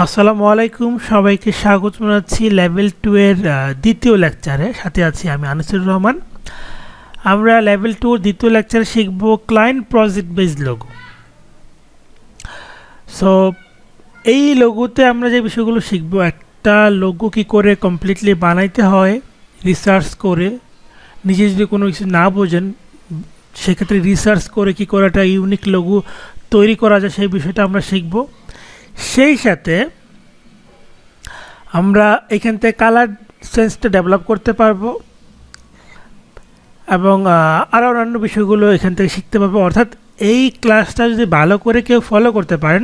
আসসালামু আলাইকুম, সবাইকে স্বাগত জানাচ্ছি লেভেল 2 এর দ্বিতীয় লেকচারে। সাথে আছি আমি আনিসুর রহমান। আমরা লেভেল 2 এর দ্বিতীয় লেকচারে শিখব client project based logo. So এই লোগোতে আমরা যে বিষয়গুলো শিখব, একটা লোগো কি করে কমপ্লিটলি বানাইতে হয় রিসার্চ করে। নিজে যদি কোনো কিছু না বোঝেন সেক্ষেত্রে রিসার্চ করে কি করে একটা ইউনিক লোগো তৈরি করা যায় সেই বিষয়টা আমরা শিখব। সেই সাথে আমরা এখান থেকে কালার সেন্সটা ডেভেলপ করতে পারবো এবং আরও অন্যান্য বিষয়গুলো এখান থেকে শিখতে পারবো। অর্থাৎ এই ক্লাসটা যদি ভালো করে কেউ ফলো করতে পারেন,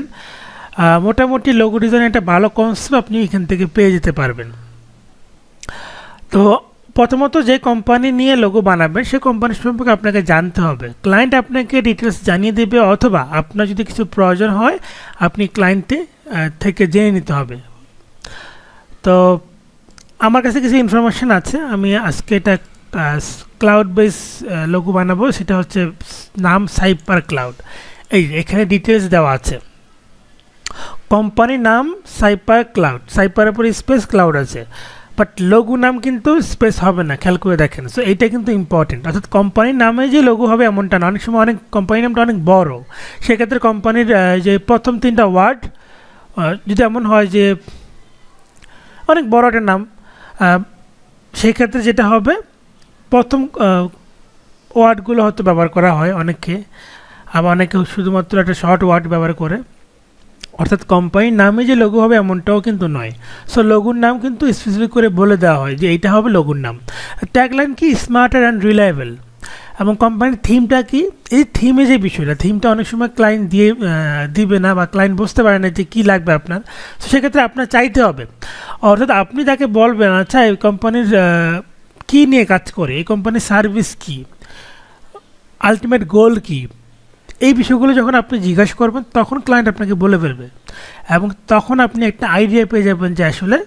মোটামুটি লোগো ডিজাইন একটা ভালো কনসেপ্ট আপনি এখান থেকে পেয়ে যেতে পারবেন। তো প্রথমত যে কোম্পানি নিয়ে লোগো বানাবেন সেই কোম্পানি সম্পর্কে আপনাকে জানতে হবে। ক্লায়েন্ট আপনাকে ডিটেলস জানিয়ে দেবে, অথবা আপনার যদি কিছু প্রয়োজন হয় আপনি ক্লায়েন্টে থেকে জেনে নিতে হবে। তো আমার কাছে কিছু ইনফরমেশান আছে, আমি আজকে এটা ক্লাউড বেস লোগো বানাবো। সেটা হচ্ছে নাম সাইপার ক্লাউড। এই এখানে ডিটেলস দেওয়া আছে। কোম্পানির নাম সাইপার ক্লাউড, সাইপারের উপরে স্পেস ক্লাউড আছে, বাট লোগো নাম কিন্তু স্পেস হবে না, খেয়াল করে দেখেন। সো এইটা কিন্তু ইম্পর্টেন্ট। অর্থাৎ কোম্পানির নামে যে লোগো হবে এমনটা না। অনেক সময় অনেক কোম্পানির নামটা অনেক বড়, সেক্ষেত্রে কোম্পানির যে প্রথম 3টা ওয়ার্ড যদি এমন হয় যে অনেক বড় একটা নাম, সেই ক্ষেত্রে যেটা হবে প্রথম ওয়ার্ডগুলো হয়তো ব্যবহার করা হয় অনেকে, আবার অনেকে শুধুমাত্র একটা শর্ট ওয়ার্ড ব্যবহার করে। অর্থাৎ কোম্পানির নামে যে লোগো হবে এমনটাও কিন্তু নয়। সো লোগোর নাম কিন্তু স্পেসিফিক করে বলে দেওয়া হয় যে এইটা হবে লোগোর নাম। ট্যাগলাইন কি? Smarter and reliable. এবং কোম্পানির থিমটা কি? এই থিমে যে বিষয়টা, থিমটা অনেক সময় ক্লায়েন্ট দিবে না, বা ক্লায়েন্ট বুঝতে পারে না যে কী লাগবে আপনার। তো সেক্ষেত্রে আপনার চাইতে হবে। অর্থাৎ আপনি তাকে বলবেন, আচ্ছা এই কোম্পানির কী নিয়ে কাজ করে, এই কোম্পানির সার্ভিস কী, আলটিমেট গোল কী, এই বিষয়গুলো যখন আপনি জিজ্ঞাসা করবেন তখন ক্লায়েন্ট আপনাকে বলে ফেলবে, এবং তখন আপনি একটা আইডিয়া পেয়ে যাবেন যে আসলে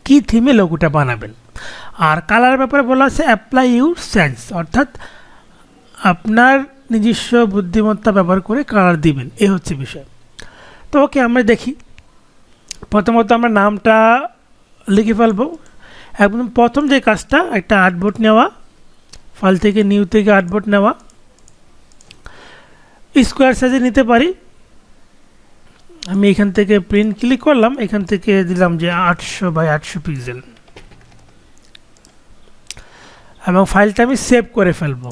কী থিমে লোগোটা বানাবেন। আর কালার ব্যাপারে বলা আছে অ্যাপ্লাই ইউর সেন্স, অর্থাৎ আপনার নিজস্ব বুদ্ধিমত্তা ব্যবহার করে কালার দিবেন, এই হচ্ছে বিষয়। তো ওকে, আমরা দেখি। প্রথমত আমরা নামটা লিখে ফেলবো। একদম প্রথম যে কাজটা, একটা আর্টবোর্ড নেওয়া, ফাইল থেকে নিউ থেকে আর্টবোর্ড নেওয়া। স্কোয়ার সাইজে নিতে পারি। আমি এখান থেকে প্রিন্ট ক্লিক করলাম, এখান থেকে দিলাম যে 800 বাই 800 পিক্সেল, এবং ফাইলটা আমি সেভ করে ফেলবো।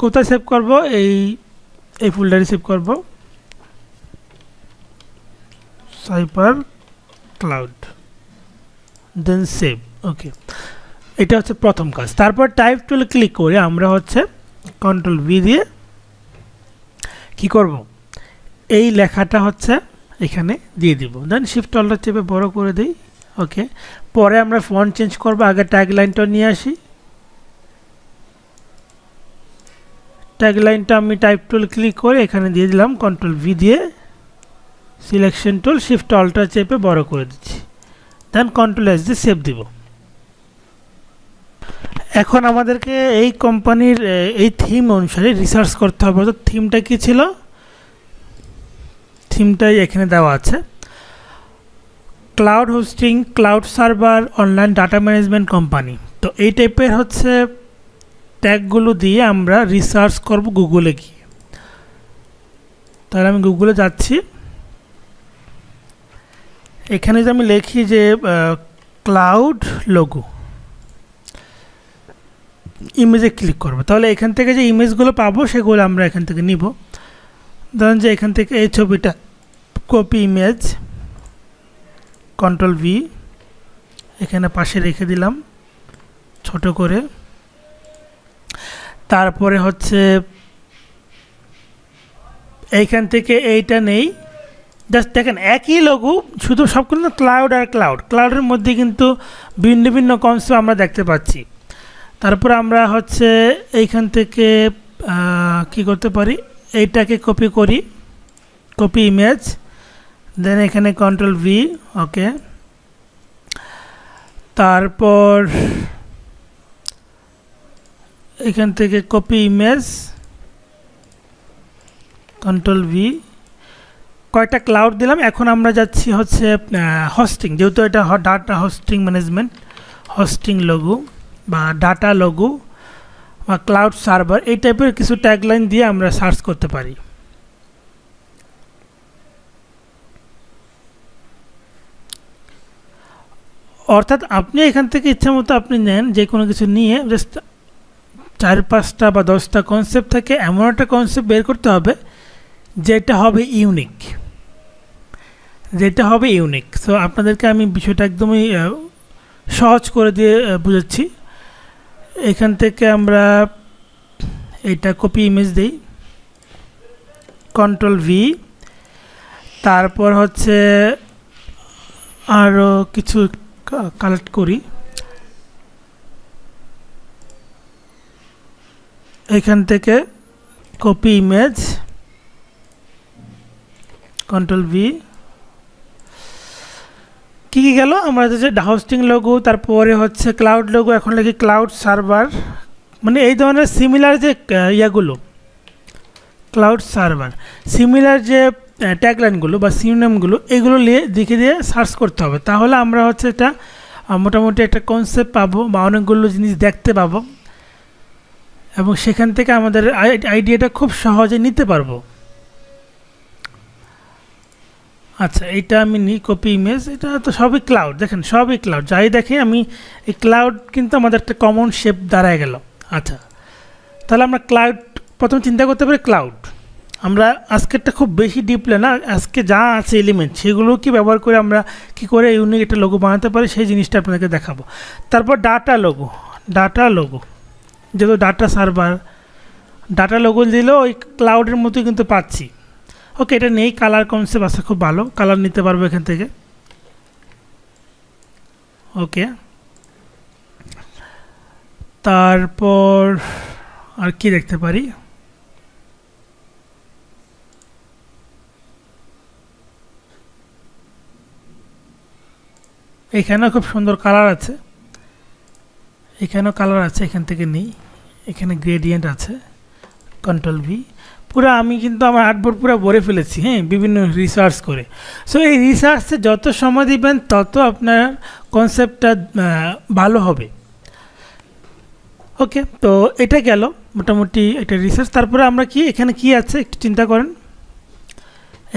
কোথায় সেভ করব? এই ফোল্ডারে সেভ করব, সাইপার ক্লাউড, দেন সেভ। ওকে, এটা হচ্ছে প্রথম কাজ। তারপর টাইপ টুলে ক্লিক করে আমরা হচ্ছে কন্ট্রোল ভি দিয়ে কি করব, এই লেখাটা হচ্ছে এখানে দিয়ে দিব। দেন শিফট অল্টার চেপে বড় করে দিই। ওকে, পরে আমরা ফন্ট চেঞ্জ করব। আগে ট্যাগ লাইনটা নিয়ে আসি। ট্যাগ লাইনটা আমি টাইপ টুল ক্লিক করে এখানে দিয়ে দিলাম, কন্ট্রোল ভি দিয়ে সিলেকশন টুল শিফট অল্টার চেপে বড় করে দিচ্ছি। দেন কন্ট্রোল এস দিয়ে সেভ দিব। এখন আমাদেরকে এই কোম্পানির এই থিম অনুসারে রিসার্চ করতে হবে। অর্থাৎ থিমটা কী ছিল, থিমটাই এখানে দেওয়া আছে। Cloud hosting, cloud server, online data management company. তো এই টাইপের হচ্ছে ট্যাগগুলো দিয়ে আমরা রিসার্চ করব গুগলে গিয়ে। তাহলে আমি গুগলে যাচ্ছি। এখানে যে আমি লিখি যে ক্লাউড লোগো, ইমেজে ক্লিক করব, তাহলে এখান থেকে যে ইমেজগুলো পাবো সেগুলো আমরা এখান থেকে নিব। ধরেন যে এখান থেকে এই ছবিটা কপি ইমেজ, কন্ট্রোল ভি এখানে পাশে রেখে দিলাম ছোট করে। তারপরে হচ্ছে এইখান থেকে এইটা নেই, জাস্ট দেখেন একই লোগো, শুধু সবগুলো ক্লাউড আর ক্লাউড, ক্লাউডের মধ্যে কিন্তু ভিন্ন ভিন্ন কনসেপ্ট আমরা দেখতে পাচ্ছি। তারপর আমরা হচ্ছে এইখান থেকে কি করতে পারি, এইটাকে কপি করি, কপি ইমেজ, দেন এখানে কন্ট্রোল ভি। ওকে, তারপর এখান থেকে কপি ইমেজ, কন্ট্রোল ভি, কয়টা ক্লাউড দিলাম। এখন আমরা যাচ্ছি হচ্ছে হোস্টিং, যেহেতু এটা data hosting management, hosting logo বা ডাটা লোগো বা ক্লাউড সার্ভার, এই টাইপের কিছু ট্যাগলাইন দিয়ে আমরা সার্চ করতে পারি। অর্থাৎ আপনি এখান থেকে ইচ্ছা মতো আপনি নেন, যে কোনো কিছু নিয়ে জাস্ট 4-5টা বা 10টা কনসেপ্ট থেকে এমন একটা কনসেপ্ট বের করতে হবে যেটা হবে ইউনিক, যেটা হবে ইউনিক। সো আপনাদেরকে আমি বিষয়টা একদমই সহজ করে দিয়ে বুঝাচ্ছি। এখান থেকে আমরা এটা কপি ইমেজ দিই, Ctrl+V, তারপর হচ্ছে আরও কিছু কালেক্ট করি। এখান থেকে কপি ইমেজ, Ctrl+V, কী গেল আমরা হচ্ছে হোস্টিং লোগো, তারপরে হচ্ছে ক্লাউড লোগো, এখন লিখি ক্লাউড সার্ভার, মানে এই ধরনের সিমিলার যে ইয়াগুলো, ক্লাউড সার্ভার সিমিলার যে ট্যাগলাইনগুলো বা সিনোনিমগুলো, এগুলো লিখে দিয়ে সার্চ করতে হবে। তাহলে আমরা হচ্ছে এটা মোটামুটি একটা কনসেপ্ট পাবো বা অনেকগুলো জিনিস দেখতে পাবো, এবং সেখান থেকে আমাদের আইডিয়াটা খুব সহজে নিতে পারবো। আচ্ছা, এটা আমি নিই কপি ইমেজ, এটা তো সবই ক্লাউড, দেখেন সবই ক্লাউড, যাই দেখে আমি এই ক্লাউড কিন্তু আমাদের একটা কমন শেপ দাঁড়ায় গেল। আচ্ছা, তাহলে আমরা ক্লাউড প্রথম চিন্তা করতে পারি ক্লাউড। আমরা আজকেরটা খুব বেশি ডিপলে না, আজকে যা আছে এলিমেন্ট সেগুলোকে ব্যবহার করে আমরা কী করে ইউনিক একটা লোগো বানাতে পারি সেই জিনিসটা আপনাদেরকে দেখাবো। তারপর ডাটা লোগো, ডাটা লোগো যেহেতু ডাটা সার্ভার, ডাটা লোগো দিলেও ওই ক্লাউডের মতোই কিন্তু পাচ্ছি। ওকে, এটা নেই, কালার কনসেপ্ট আছে খুব ভালো, কালার নিতে পারবো এখান থেকে। ওকে, তারপর আর কি দেখতে পারি, এখানেও খুব সুন্দর কালার আছে, এখানেও কালার আছে, এখান থেকে নিই। এখানে গ্রেডিয়েন্ট আছে, Ctrl+V, পুরো আমি কিন্তু আমার আর্টবোর্ড পুরো ভরে ফেলেছি, হ্যাঁ, বিভিন্ন রিসার্চ করে। সো এই রিসার্চে যত সময় দিবেন তত আপনার কনসেপ্টটা ভালো হবে। ওকে, তো এটা গেল মোটামুটি একটা রিসার্চ। তারপরে আমরা কি এখানে কি আছে একটু চিন্তা করেন,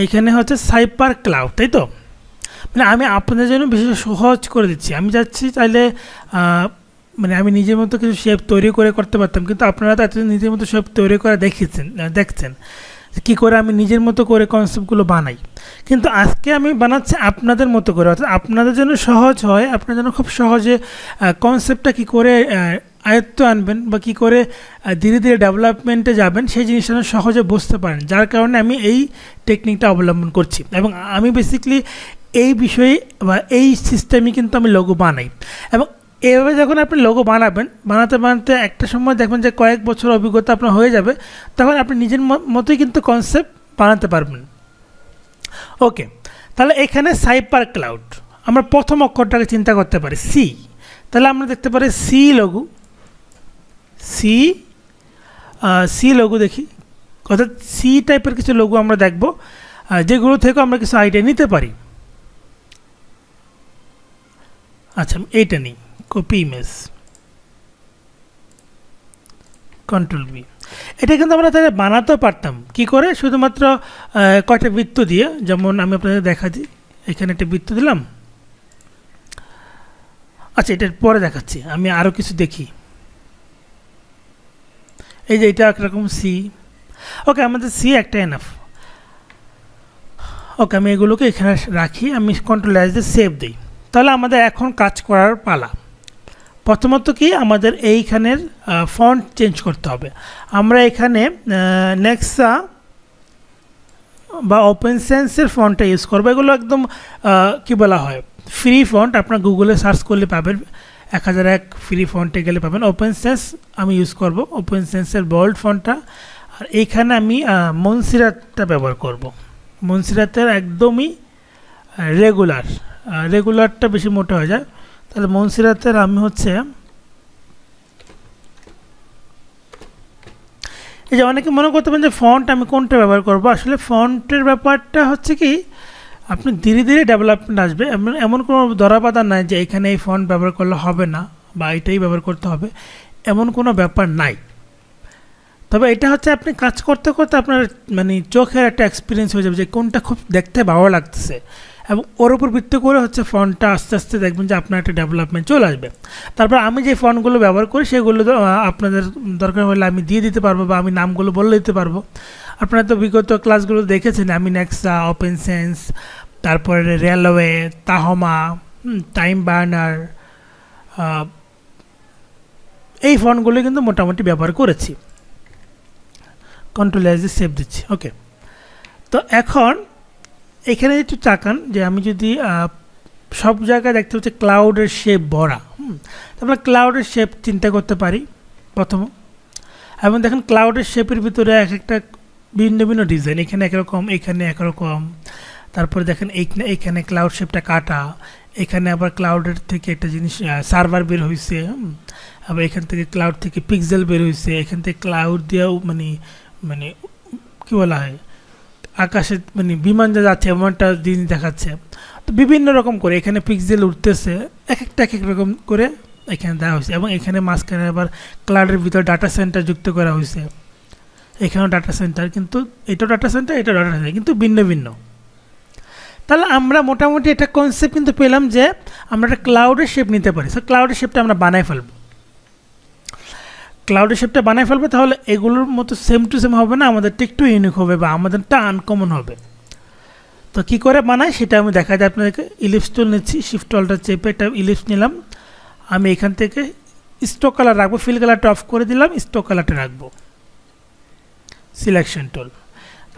এইখানে হচ্ছে সাইপার ক্লাউড, তাই তো? মানে আমি আপনাদের জন্য বেশি সহজ করে দিচ্ছি। আমি যাচ্ছি চাইলে মানে আমি নিজের মতো কিছু শেপ তৈরি করে করতে পারতাম, কিন্তু আপনারা তো এতদিন নিজের মতো শেপ তৈরি করে দেখছেন কী করে আমি নিজের মতো করে কনসেপ্টগুলো বানাই। কিন্তু আজকে আমি বানাচ্ছি আপনাদের মতো করে, অর্থাৎ আপনাদের জন্য সহজ হয়, আপনার জন্য খুব সহজে কনসেপ্টটা কী করে আয়ত্ত আনবেন বা কী করে ধীরে ধীরে ডেভেলপমেন্টে যাবেন সেই জিনিসটা সহজে বুঝতে পারেন, যার কারণে আমি এই টেকনিকটা অবলম্বন করছি। এবং আমি বেসিক্যালি এই বিষয়ে বা এই সিস্টেমই কিন্তু আমি লোগো বানাই। এবং এভাবে যখন আপনি লোগো বানাতে বানাতে একটা সময় দেখবেন যে কয়েক বছর অভিজ্ঞতা আপনার হয়ে যাবে, তখন আপনি নিজের মতোই কিন্তু কনসেপ্ট বানাতে পারবেন। ওকে, তাহলে এখানে সাইপার ক্লাউড, আমরা প্রথম অক্ষরটাকে চিন্তা করতে পারি সি। তাহলে আমরা দেখতে পারি সি লোগো, সি লোগো দেখি, অর্থাৎ সি টাইপের কিছু লোগো আমরা দেখব, যেগুলো থেকে আমরা কিছু আইডিয়া নিতে পারি। আচ্ছা, এইটা নিই, কপি ইমেজ, Ctrl+V। এটা কিন্তু আমরা তাহলে বানাতেও পারতাম কি করে, শুধুমাত্র কয়টা বৃত্ত দিয়ে। যেমন আমি আপনাদের দেখা দিই, এখানে একটা বৃত্ত দিলাম। আচ্ছা, এটার পরে দেখাচ্ছি, আমি আরও কিছু দেখি। এই যে এটা একরকম সি। ওকে, আমাদের সি একটা এনাফ। ওকে, আমি এগুলোকে এখানে রাখি, আমি Ctrl+S দিয়ে সেভ দিই। তাহলে আমাদের এখন কাজ করার পালা। প্রথমত কি আমাদের এইখানের ফন্ট চেঞ্জ করতে হবে। আমরা এখানে নেক্সা বা ওপেন সেন্সের ফন্টটা ইউজ করবো। এগুলো একদম কি বলা হয়, ফ্রি ফন্ট, আপনার গুগলে সার্চ করলে পাবেন, 1001 ফ্রি ফন্টে গেলে পাবেন। ওপেন সেন্স আমি ইউজ করব, ওপেন সেন্সের বোল্ড ফন্টটা। আর এইখানে আমি মনসিরাতটা ব্যবহার করব, মনসিরাতের একদমই রেগুলারটা বেশি মোটা হয়ে যায়। তাহলে মনসিরাতের আমি হচ্ছে এই যে অনেকে মনে করতে পারেন যে ফন্ট আমি কোনটা ব্যবহার করব, আসলে ফন্টের ব্যাপারটা হচ্ছে কি আপনি ধীরে ধীরে ডেভেলপমেন্ট আসবে, এমন এমন কোনো ধরাবাধা নাই যে এখানে এই ফন্ট ব্যবহার করলে হবে না বা এটাই ব্যবহার করতে হবে, এমন কোনো ব্যাপার নাই। তবে এটা হচ্ছে আপনি কাজ করতে করতে আপনার মানে চোখের একটা এক্সপিরিয়েন্স হয়ে যাবে যে কোনটা খুব দেখতে ভালো লাগতেছে, এবং ওর উপর ভিত্তি করে হচ্ছে ফন্টটা আস্তে আস্তে দেখবেন যে আপনার একটা ডেভেলপমেন্ট চলে আসবে। তারপর আমি যে ফন্টগুলো ব্যবহার করি সেগুলো আপনাদের দরকার হলে আমি দিয়ে দিতে পারবো, বা আমি নামগুলো বলে দিতে পারবো। আপনারা তো বিগত ক্লাসগুলো দেখেছেন, আমি নেক্সা, ওপেন সেন্স, তারপরে রেলওয়ে, তাহমা, টাইম বার্নার, এই ফন্টগুলো কিন্তু মোটামুটি ব্যবহার করেছি। কন্ট্রোল এস সেভ দিচ্ছি। ওকে, তো এখন এখানে একটু তাকান যে আমি যদি সব জায়গায় দেখতে হচ্ছে ক্লাউডের শেপ ভরা, তারপরে ক্লাউডের শেপ চিন্তা করতে পারি প্রথম, এবং দেখেন ক্লাউডের শেপের ভিতরে এক একটা ভিন্ন ভিন্ন ডিজাইন, এখানে একরকম, এখানে একরকম, তারপরে দেখেন এইখানে ক্লাউড শেপটা কাটা, এখানে আবার ক্লাউডের থেকে একটা জিনিস সার্ভার বের হয়েছে, আবার এখান থেকে ক্লাউড থেকে পিক্সেল বের হয়েছে, এখান থেকে ক্লাউড দিয়েও মানে মানে কী বলা হয় আকাশে মানে বিমান যা যাচ্ছে এমন একটা জিনিস দেখাচ্ছে। তো বিভিন্ন রকম করে এখানে পিক্সেল উঠতেছে, এক একটা এক এক রকম করে এখানে দেওয়া হয়েছে, এবং এখানে মাঝখানে আবার ক্লাউডের ভিতরে ডাটা সেন্টার যুক্ত করা হয়েছে, এখানেও ডাটা সেন্টার, কিন্তু এটাও ডাটা সেন্টার, এটাও ডাটা সেন্টার, কিন্তু ভিন্ন ভিন্ন। তাহলে আমরা মোটামুটি একটা কনসেপ্ট কিন্তু পেলাম যে আমরা একটা ক্লাউডের শেপ নিতে পারি। সো ক্লাউডের শেপটা আমরা বানাই ফেলবো, ক্লাউডের শেপটা বানাই ফেলবো, তাহলে এগুলোর মতো সেম টু সেম হবে না, আমাদেরটা একটু ইউনিক হবে বা আমাদেরটা আনকমন হবে। তো কী করে বানাই সেটা আমি দেখা যায় আপনাদেরকে। ইলিপস টুল নিচ্ছি, শিফট টুলটা চেপে একটা ইলিপস নিলাম, আমি এখান থেকে স্ট্রোক কালার রাখবো, ফিল কালারটা অফ করে দিলাম, স্ট্রোক কালারটা রাখবো, সিলেকশন টুল।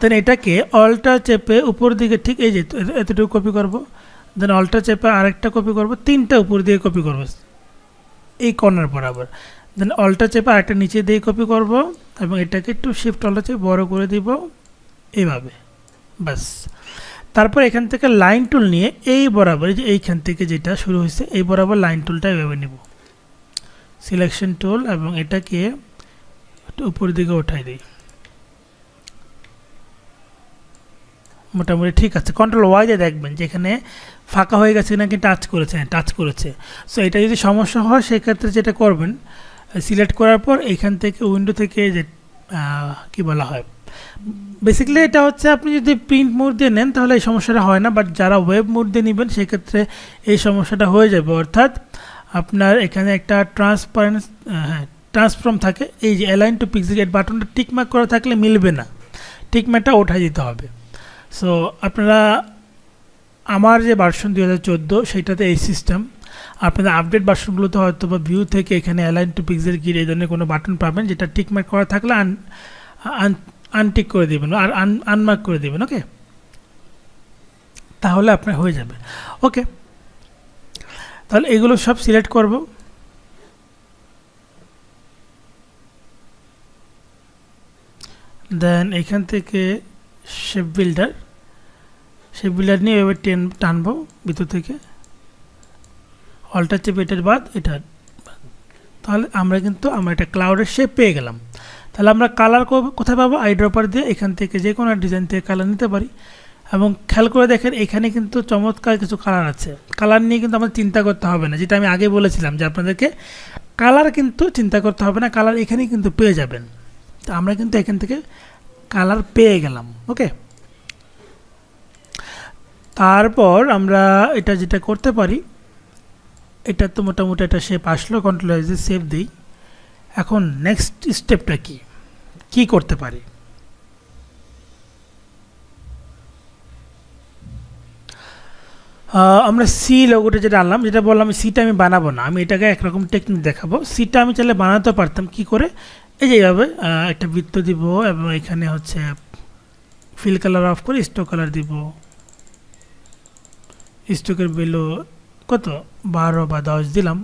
দেন এটাকে অল্টা চেপে উপর দিকে ঠিক এই যে এতটুকু কপি করব, দেন অল্টা চেপে আরেকটা কপি করব, তিনটা উপর দিয়ে কপি করব এই কর্নার বরাবর, দেন অল্টা চেপে আরেকটা নিচে দিয়ে কপি করব, এবং এটাকে একটু শিফট অল্টা চেপে বড় করে দিব এইভাবে, বাস। তারপর এখান থেকে লাইন টুল নিয়ে এই বরাবর, যে এইখান থেকে যেটা শুরু হয়েছে এই বরাবর লাইন টুলটা এভাবে নিব, সিলেকশন টুল, এবং এটাকে একটু উপর দিকে উঠাই দিই, মোটামুটি ঠিক আছে। কন্ট্রোল ওয়াই দিয়ে দেখবেন যে এখানে ফাঁকা হয়ে গেছে নাকি টাচ করেছে, টাচ করেছে। সো এটা যদি সমস্যা হয় সেক্ষেত্রে যেটা করবেন, সিলেক্ট করার পর এইখান থেকে উইন্ডো থেকে যে কী বলা হয়, বেসিক্যালি এটা হচ্ছে আপনি যদি প্রিন্ট মোড দিয়ে নেন তাহলে এই সমস্যাটা হয় না, বাট যারা ওয়েব মোড দিয়ে নেবেন সেক্ষেত্রে এই সমস্যাটা হয়ে যাবে। অর্থাৎ আপনার এখানে একটা ট্রান্সফর্ম থাকে, এই যে অ্যালাইন টু পিক্সেল এই বাটনটা টিকমার্ক করা থাকলে মিলবে না, টিকমার্কটা ওঠাই দিতে হবে। সো আপনারা আমার যে ভার্সন 2014 সেইটাতে এই সিস্টেম, আপনাদের আপডেট ভার্সনগুলোতে হয়তো বা ভিউ থেকে এখানে অ্যালাইন টু পিক্সেল গিয়ে এই ধরনের কোনো বাটন পাবেন যেটা টিকমার্ক করা থাকলে আনটিক করে দেবেন আর আনমার্ক করে দেবেন। ওকে, তাহলে আপনার হয়ে যাবে। ওকে, তাহলে এগুলো সব সিলেক্ট করব, দেন এখান থেকে শেপ বিল্ডার নিয়ে এবার টানবো ভিতর থেকে, অল্টার চেপে এটার বাদ এটা, তাহলে আমরা একটা ক্লাউডের শেপ পেয়ে গেলাম। তাহলে আমরা কালার কোথায় পাবো, আইড্রপার দিয়ে এখান থেকে যে কোনো ডিজাইন থেকে কালার নিতে পারি। এবং খেয়াল করে দেখেন এখানে কিন্তু চমৎকার কিছু কালার আছে, কালার নিয়ে কিন্তু আমাদের চিন্তা করতে হবে না, যেটা আমি আগে বলেছিলাম যে আপনাদেরকে কালার কিন্তু চিন্তা করতে হবে না, কালার এখানেই কিন্তু পেয়ে যাবেন। তো আমরা কিন্তু এখান থেকে কালার পেয়ে গেলাম। ওকে, তারপর আমরা এটা যেটা করতে পারি, এটা তো মোটামুটি একটা শেপ আসলো, কন্ট্রোল এস দিয়ে সেভ দিই। এখন নেক্সট স্টেপটা কি করতে পারি, আমরা সি লোগোটা যেটা আনলাম, যেটা বললাম সিটা আমি বানাবো না, আমি এটাকে একরকম টেকনিক দেখাবো। সিটা আমি চাইলে বানাতে পারতাম, কি করে, এই যে এইভাবে একটা বৃত্ত দিব, এবং এখানে হচ্ছে ফিল কালার অফ করে স্ট্রোক কালার দিব, স্ট্রোকের ভ্যালু কত 12 বা 10 দিলাম,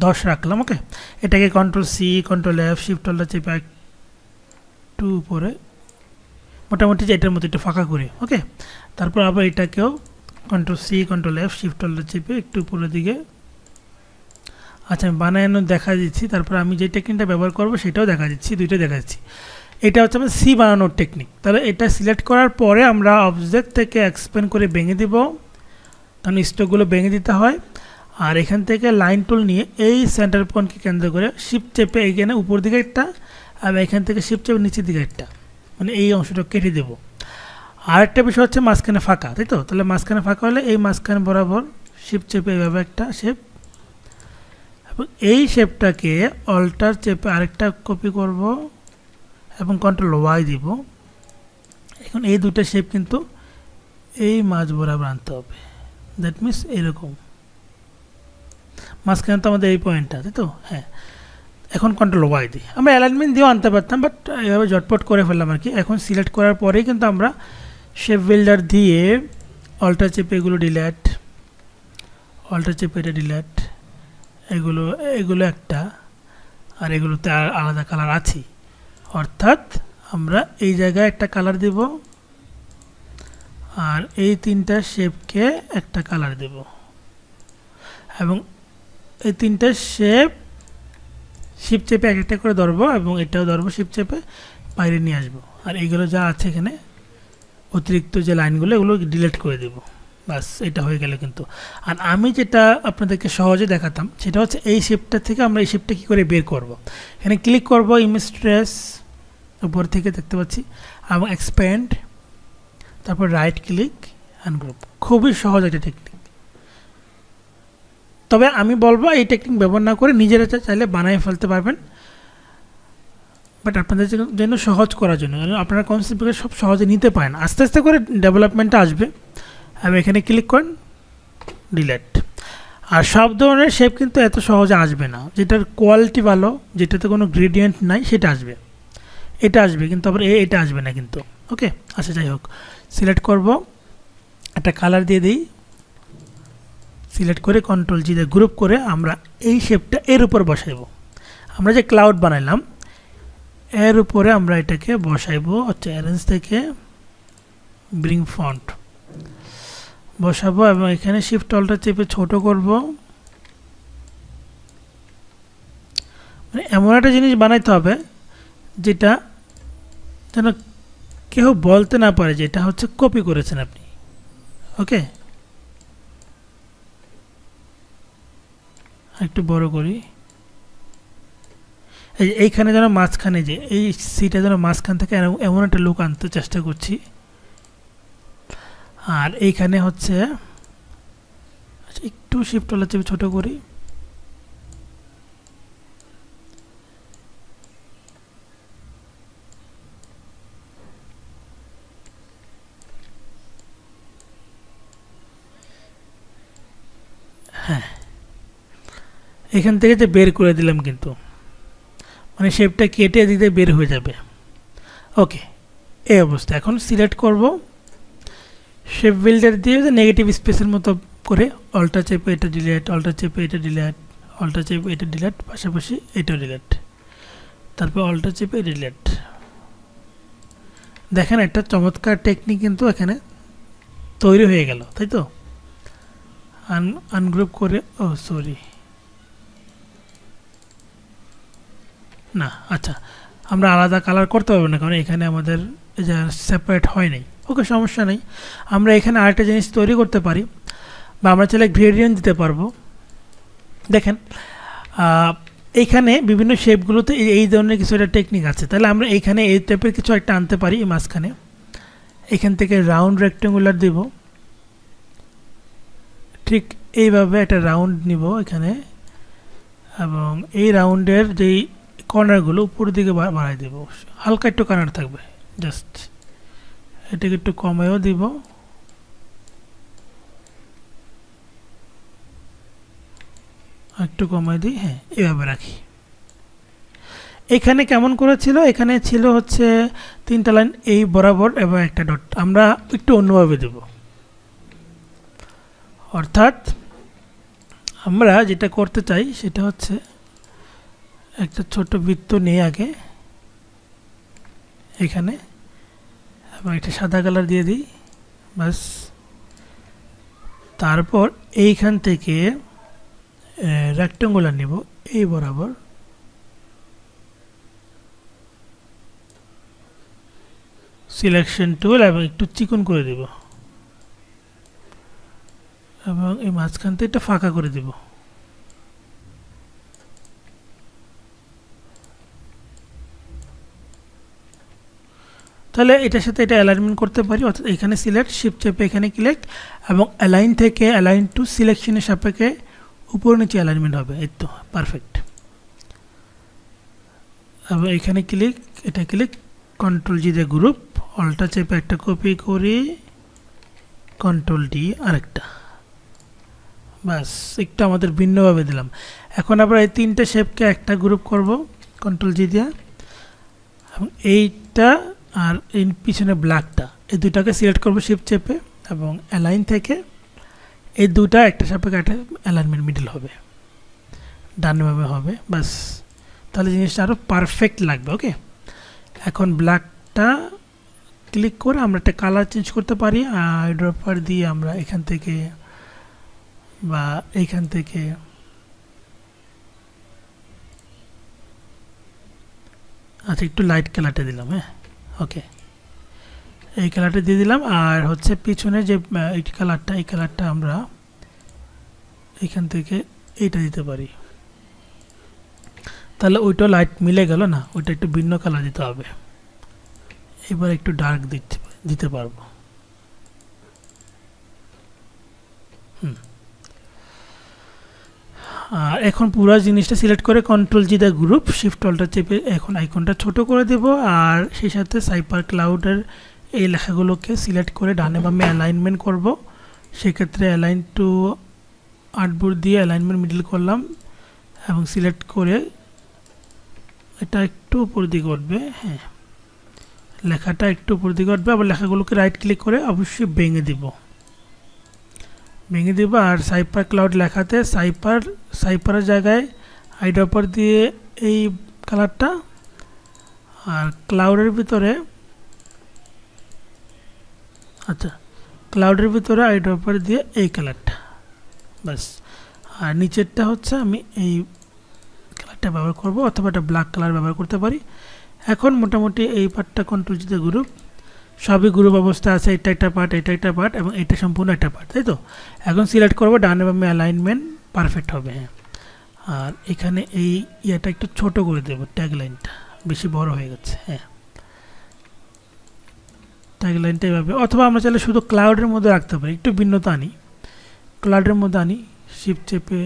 10 রাখলাম। ওকে, এটাকে control C control F shift alter চেপে একটু উপরে, মোটামুটি এটার মতো একটু ফাঁকা করে। ওকে, তারপর আবার এটাকেও control C control F shift alter চেপে একটু উপরের দিকে আচ্ছা আমি বানানো দেখা দিচ্ছি, তারপর আমি যে টেকনিকটা ব্যবহার করব সেটাও দেখা দিচ্ছি, দুইটাই দেখা দিচ্ছি। এটা হচ্ছে আমার সি বানানোর টেকনিক। তাহলে এটা সিলেক্ট করার পরে আমরা অবজেক্ট থেকে এক্সপ্যান্ড করে ভেঙে দিব, কারণ স্ট্রোকগুলো ভেঙে দিতে হয়। আর এখান থেকে লাইন টুল নিয়ে এই সেন্টার পয়েন্টকে কেন্দ্র করে শিফট চেপে এইখানে উপর দিকে একটা, আর এখান থেকে শিফট চেপে নিচের দিকে একটা, মানে এই অংশটা কেটে দেব। আরেকটা বিষয় হচ্ছে মাঝখানে ফাঁকা, তাই তো? তাহলে মাঝখানে ফাঁকা হলে এই মাঝখানে বরাবর শিফট চেপে এইভাবে একটা শেপ, এবং এই শেপটাকে অল্টার চেপে আরেকটা কপি করব এবং কন্ট্রোল ওয়াই দিব। এখন এই দুটো শেপ কিন্তু এই মাঝ বরাবর আনতে হবে, দ্যাট মিনস এরকম মাঝখানে তো আমাদের এই পয়েন্টটা, তাই তো? হ্যাঁ, এখন কন্ট্রোল ওয়াই দিই। আমরা অ্যালাইনমেন্ট দিয়েও আনতে পারতাম, বাট এভাবে ঝটপট করে ফেললাম আর কি। এখন সিলেক্ট করার পরেই কিন্তু আমরা শেপ বিল্ডার দিয়ে অল্টার চেপে এগুলো ডিলেট, অল্টার চেপে এটা ডিলেট, এগুলো একটা, আর এগুলোতে আলাদা কালার আছে, অর্থাৎ আমরা এই জায়গায় একটা কালার দেব আর এই তিনটা শেপকে একটা কালার দেব, এবং এই তিনটা শেপ শিফট চেপে এক একটা করে ধরবো, এবং এটাও ধরবো শিফট চেপে বাইরে নিয়ে আসবো। আর এইগুলো যা আছে এখানে অতিরিক্ত যে লাইনগুলো এগুলো ডিলিট করে দেব, বাস এটা হয়ে গেল কিন্তু। আর আমি যেটা আপনাদেরকে সহজে দেখাতাম সেটা হচ্ছে এই শেপটা থেকে আমরা এই শেপটা কী করে বের করব। এখানে ক্লিক করব, ইমেজ ট্রেস উপর থেকে দেখতে পাচ্ছি, এবং এক্সপ্যান্ড, তারপর রাইট ক্লিক আনগ্রুপ। খুবই সহজ একটা টেকনিক। তবে আমি বলবো এই টেকনিক ব্যবহার না করে নিজেরা চাইলে বানিয়ে ফেলতে পারবেন, বাট আপনাদের জন্য সহজ করার জন্য, আপনারা কনসেপ্টকে সব সহজে নিতে পারেন, আস্তে আস্তে করে ডেভেলপমেন্টটা আসবে। আমি এখানে ক্লিক করেন, ডিলেট। আর সব ধরনের শেপ কিন্তু এত সহজে আসবে না, যেটার কোয়ালিটি ভালো, যেটাতে কোনো গ্রেডিয়েন্ট নাই সেটা আসবে, এটা আসবে, কিন্তু আবার এটা আসবে না কিন্তু। ওকে, আচ্ছা যাই হোক, সিলেক্ট করব, একটা কালার দিয়ে দিই, সিলেক্ট করে কন্ট্রোল জি দিয়ে গ্রুপ করে আমরা এই শেপটা এর উপর বসাইব। আমরা যে ক্লাউড বানাইলাম এর উপরে আমরা এটাকে বসাইব, হচ্ছে অ্যারেঞ্জ থেকে ব্রিং ফন্ট বসাবো, এবং এখানে শিফট অল্টার চেপে ছোট করব। মানে এমন একটা জিনিস বানাইতে হবে যেটা যেন কেউ বলতে না পারে যে এটা হচ্ছে কপি করেছেন আপনি। ওকে, একটু বড় করি, এইখানে যেন মাঝখানে, যে এই সিটা যেন মাঝখান থেকে এমন একটা লুক আনতে চেষ্টা করছি। আর এইখানে হচ্ছে একটু শিফট হলে চেপে ছোট করি, হ্যাঁ এখান থেকে যে বের করে দিলাম, কিন্তু মানে শেপটা কেটে দিতে বের হয়ে যাবে। ওকে, এই অবস্থা। এখন সিলেক্ট করব, শেপ বিল্ডার দিয়ে নেগেটিভ স্পেসের মতো করে অল্টার চেপে এটা ডিলেট, অল্টার চেপে এটা ডিলেট, অল্টার চেপে এটা ডিলেট, পাশাপাশি এটাও ডিলেট, তারপর অল্টার চেপে ডিলেট। দেখেন একটা চমৎকার টেকনিক কিন্তু এখানে তৈরি হয়ে গেল, তাই তো? আনগ্রুপ করে, ও সরি, না আচ্ছা আমরা আলাদা কালার করতে পারবো না, কারণ এখানে আমাদের সেপারেট হয় নাই। ওকে, সমস্যা নেই, আমরা এখানে আরেকটা জিনিস তৈরি করতে পারি, বা আমরা চাইলে গ্রেডিয়েন্ট দিতে পারবো। দেখেন এইখানে বিভিন্ন শেপগুলোতে এই ধরনের কিছু একটা টেকনিক আছে, তাহলে আমরা এইখানে এই টাইপের কিছু একটা আনতে পারি। এই মাঝখানে এখান থেকে রাউন্ড রেক্টেঙ্গুলার দেব, ঠিক এইভাবে একটা রাউন্ড নিব এখানে, এবং এই রাউন্ডের যেই কর্নারগুলো উপর দিকে বাড়াই দেব, হালকা একটু কর্নার থাকবে, জাস্ট এটাকে একটু কমেও দিব, একটু কমাই দিই, হ্যাঁ এভাবে রাখি। এখানে কেমন করেছিল, এখানে ছিল হচ্ছে 3টা লাইন এই বরাবর এবং একটা ডট, আমরা একটু অন্যভাবে দেব। অর্থাৎ আমরা যেটা করতে চাই সেটা হচ্ছে একটা ছোট বৃত্ত নিয়ে আগে এখানে, এবং একটা সাদা কালার দিয়ে দিই, বাস। তারপর এইখান থেকে রেক্টেঙ্গুলার নিব এই বরাবর, সিলেকশন টুল এবং একটু চিকন করে দেব এবং এই মাঝখান থেকে একটা ফাঁকা করে দেব। তাহলে এটার সাথে এটা অ্যালাইনমেন্ট করতে পারি, অর্থাৎ এখানে সিলেক্ট, শিফট চেপে এখানে ক্লিক এবং অ্যালাইন থেকে অ্যালাইন টু সিলেকশনের সাপেক্ষে উপর নিচে অ্যালাইনমেন্ট হবে। এই তো পারফেক্ট। এবং এখানে ক্লিক, এটা ক্লিক, কন্ট্রোল জি দিয়ে গ্রুপ, অল্টা চেপে একটা কপি করি, কন্ট্রোল ডি আরেকটা, বাস একটু আমাদের ভিন্নভাবে দিলাম। এখন আমরা এই তিনটে শেপকে একটা গ্রুপ করব কন্ট্রোল জি দিয়ে, এবং এইটা আর এই পিছনে ব্ল্যাকটা, এই দুটাকে সিলেক্ট করব শিফট চেপে এবং অ্যালাইন থেকে এই দুটা একটা সাপেক্ষে একটা অ্যালাইনমেন্ট মিডল হবে, ডানভাবে হবে, বাস তাহলে জিনিসটা আরও পারফেক্ট লাগবে। ওকে, এখন ব্ল্যাকটা ক্লিক করে আমরা একটা কালার চেঞ্জ করতে পারি, আইড্রপার দিয়ে আমরা এখান থেকে বা এইখান থেকে আচ্ছা একটু লাইট কালারটা দিলাম। হ্যাঁ ওকে, এই কালারটা দিয়ে দিলাম। আর হচ্ছে পিছনে যে এই কালারটা, এই কালারটা আমরা এখান থেকে এইটা দিতে পারি, তাহলে ওইটা লাইট মিলে গেল না, ওইটা একটু ভিন্ন কালার দিতে হবে। এবার একটু ডার্ক দিতে পারবো। আর এখন পুরো জিনিসটা সিলেক্ট করে কন্ট্রোল জি দা গ্রুপ, শিফট অল্টার চেপে এখন আইকনটা ছোট করে দেব। আর সেই সাথে সাইপার ক্লাউডের এই লেখাগুলোকে সিলেক্ট করে ডানে বামে অ্যালাইনমেন্ট করব। সেক্ষেত্রে অ্যালাইন টু আর্টবোর্ড দিয়ে অ্যালাইনমেন্ট মিডল করলাম এবং সিলেক্ট করে এটা একটু উপর দিকে উঠবে। হ্যাঁ, লেখাটা একটু উপর দিকে উঠবে। আবার লেখাগুলোকে রাইট ক্লিক করে অবশ্যই ভেঙে দিব। আর সাইপার ক্লাউড লেখাতে সাইপারের জায়গায় আইড্রপার দিয়ে এই কালারটা, আর ক্লাউডের ভিতরে ক্লাউডের ভিতরে আইড্রপার দিয়ে এই কালারটা, বাস। আর নিচেরটা হচ্ছে আমি এই কালারটা ব্যবহার করব, অথবা একটা ব্ল্যাক কালার ব্যবহার করতে পারি। এখন মোটামুটি এই পার্টটা কন্ট্রোল জিতে গ্রুপ, সবই গ্রুপ অবস্থা আছে, এটা একটা পার্ট, এটা একটা পার্ট এবং এটা সম্পূর্ণ একটা পার্ট, তাই তো। এখন সিলেক্ট করবো, ডানে বামে অ্যালাইনমেন্ট পারফেক্ট হবে। হ্যাঁ, আর এখানে এই ইয়েটা একটু ছোট করে দেব, ট্যাগ লাইনটা বেশি বড় হয়ে গেছে। হ্যাঁ, ট্যাগ লাইনটা এভাবে, অথবা আমরা চাইলে শুধু ক্লাউডের মধ্যে রাখতে পারি, একটু ভিন্নতা আনি, ক্লাউডের মধ্যে আনি, শিফট চেপে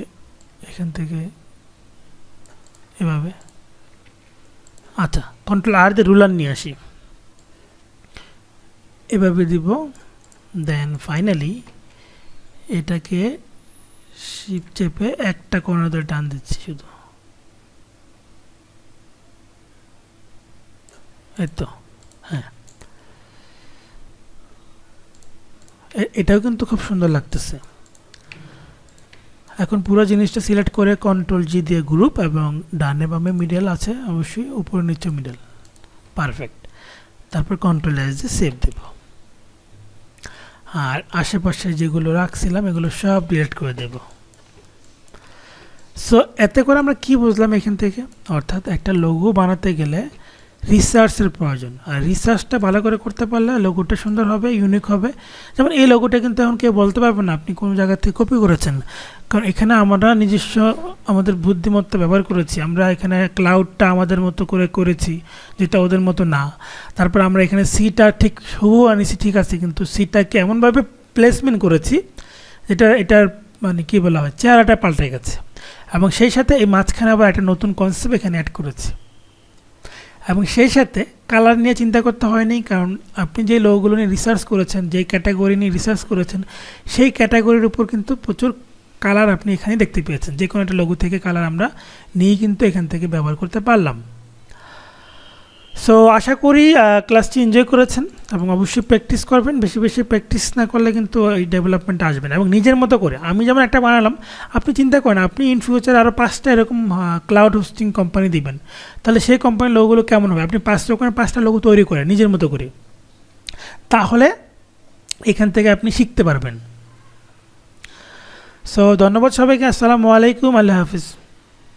এখান থেকে এভাবে। আচ্ছা, কন্ট্রোল আর দিয়ে রুলার নিয়ে আসি, এভাবে দিব। দেন ফাইনালি এটাকে শিফট চেপে একটা কর্নার ধরে টান দিচ্ছি শুধু, এই তো। হ্যাঁ, এটাও কিন্তু খুব সুন্দর লাগতেছে। এখন পুরো জিনিসটা সিলেক্ট করে কন্ট্রোল জি দিয়ে গ্রুপ এবং ডানে বামে মিডল আছে অবশ্যই, উপর নিচে মিডল, পারফেক্ট। তারপর কন্ট্রোল এস দিয়ে সেভ দেব। আর আশেপাশে যেগুলো রাখছিলাম এগুলো সব ডিলিট করে দেব। সো এতে করে আমরা কি বুঝলাম এখান থেকে, অর্থাৎ একটা লোগো বানাতে গেলে রিসার্চের প্রয়োজন, আর রিসার্চটা ভালো করে করতে পারলে লোগোটা সুন্দর হবে, ইউনিক হবে। যেমন এই লোগোটা কিন্তু এখন কেউ বলতে পারবে না আপনি কোন জায়গা থেকে কপি করেছেন, কারণ এখানে আমরা নিজস্ব আমাদের বুদ্ধিমত্তা ব্যবহার করেছি। আমরা এখানে ক্লাউডটা আমাদের মতো করে করেছি, যেটা ওদের মতো না। তারপর আমরা এখানে সিটা ঠিক হুবহু আনিছি, ঠিক আছে, কিন্তু সিটাকে এমনভাবে প্লেসমেন্ট করেছি যেটা এটার মানে কী বলা হয়, চেহারাটা পাল্টে গেছে। এবং সেই সাথে এই মাঝখানে আবার একটা নতুন কনসেপ্ট এখানে অ্যাড করেছি। এবং সেই সাথে কালার নিয়ে চিন্তা করতে হয়নি, কারণ আপনি যে লোগোগুলো নিয়ে রিসার্চ করেছেন, যেই ক্যাটাগরি নিয়ে রিসার্চ করেছেন, সেই ক্যাটাগরির উপর কিন্তু প্রচুর কালার আপনি এখানে দেখতে পেয়েছেন। যে কোনো একটা লোগো থেকে কালার আমরা নিয়ে কিন্তু এখান থেকে ব্যবহার করতে পারলাম। সো আশা করি ক্লাসটি এনজয় করেছেন এবং অবশ্যই প্র্যাকটিস করবেন। বেশি বেশি প্র্যাকটিস না করলে কিন্তু এই ডেভেলপমেন্ট আসবে না। এবং নিজের মতো করে আমি যেমন একটা বানালাম, আপনি চিন্তা করেন আপনি ইন ফিউচার আরও 5টা এরকম ক্লাউড হোস্টিং কোম্পানি দিবেন, তাহলে সেই কোম্পানির লোগোগুলো কেমন হবে? আপনি 5টা লোগো তৈরি করেন নিজের মতো করে, তাহলে এখান থেকে আপনি শিখতে পারবেন। সো ধন্যবাদ সবাইকে, আসসালামু আলাইকুম, আল্লাহ হাফিজ।